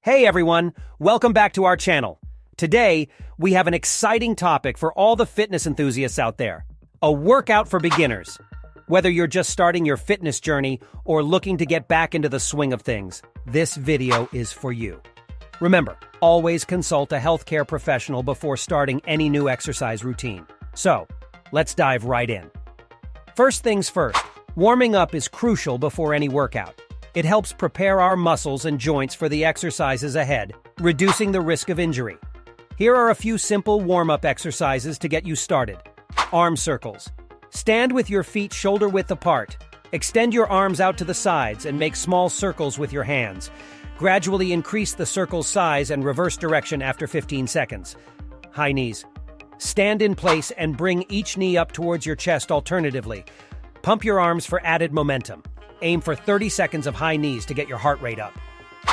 Hey everyone, welcome back to our channel. Today, we have an exciting topic for all the fitness enthusiasts out there. A workout for beginners. Whether you're just starting your fitness journey or looking to get back into the swing of things, this video is for you. Remember, always consult a healthcare professional before starting any new exercise routine. So, let's dive right in. First things first, warming up is crucial before any workout. It helps prepare our muscles and joints for the exercises ahead, reducing the risk of injury. Here are a few simple warm-up exercises to get you started. Arm circles. Stand with your feet shoulder-width apart. Extend your arms out to the sides and make small circles with your hands. Gradually increase the circle's size and reverse direction after 15 seconds. High knees. Stand in place and bring each knee up towards your chest alternatively. Pump your arms for added momentum. Aim for 30 seconds of high knees to get your heart rate up.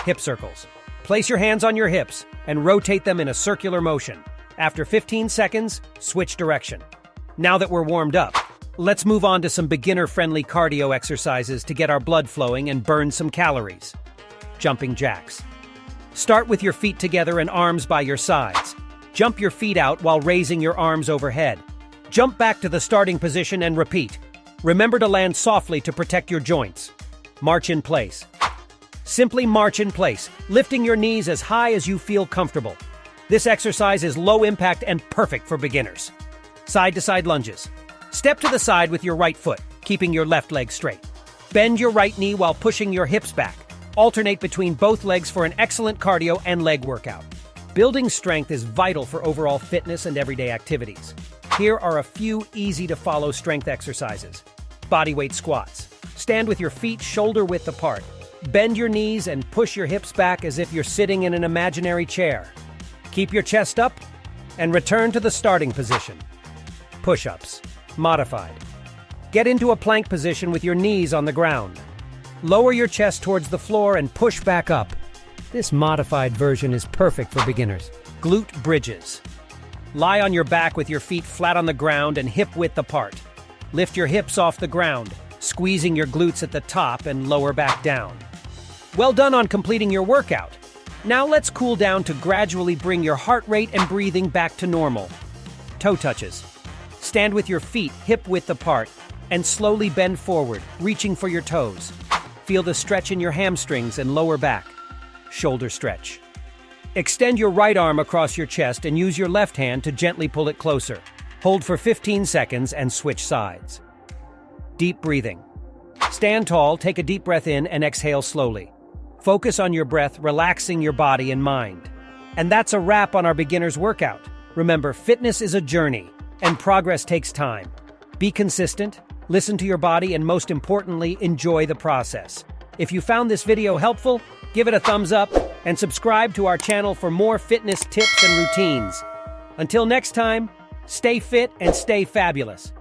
Hip circles. Place your hands on your hips and rotate them in a circular motion. After 15 seconds, switch direction. Now that we're warmed up, let's move on to some beginner-friendly cardio exercises to get our blood flowing and burn some calories. Jumping jacks. Start with your feet together and arms by your sides. Jump your feet out while raising your arms overhead. Jump back to the starting position and repeat. Remember to land softly to protect your joints. March in place. Simply march in place, lifting your knees as high as you feel comfortable. This exercise is low impact and perfect for beginners. Side-to-side lunges. Step to the side with your right foot, keeping your left leg straight. Bend your right knee while pushing your hips back. Alternate between both legs for an excellent cardio and leg workout. Building strength is vital for overall fitness and everyday activities. Here are a few easy-to-follow strength exercises. Bodyweight squats. Stand with your feet shoulder-width apart. Bend your knees and push your hips back as if you're sitting in an imaginary chair. Keep your chest up and return to the starting position. Push-ups. Modified. Get into a plank position with your knees on the ground. Lower your chest towards the floor and push back up. This modified version is perfect for beginners. Glute bridges. Lie on your back with your feet flat on the ground and hip-width apart. Lift your hips off the ground, squeezing your glutes at the top and lower back down. Well done on completing your workout. Now let's cool down to gradually bring your heart rate and breathing back to normal. Toe touches. Stand with your feet hip-width apart and slowly bend forward, reaching for your toes. Feel the stretch in your hamstrings and lower back. Shoulder stretch. Extend your right arm across your chest and use your left hand to gently pull it closer. Hold for 15 seconds and switch sides. Deep breathing. Stand tall, take a deep breath in and exhale slowly. Focus on your breath, relaxing your body and mind. And that's a wrap on our beginner's workout. Remember, fitness is a journey, and progress takes time. Be consistent, listen to your body, and most importantly, enjoy the process. If you found this video helpful, give it a thumbs up and subscribe to our channel for more fitness tips and routines. Until next time, stay fit and stay fabulous.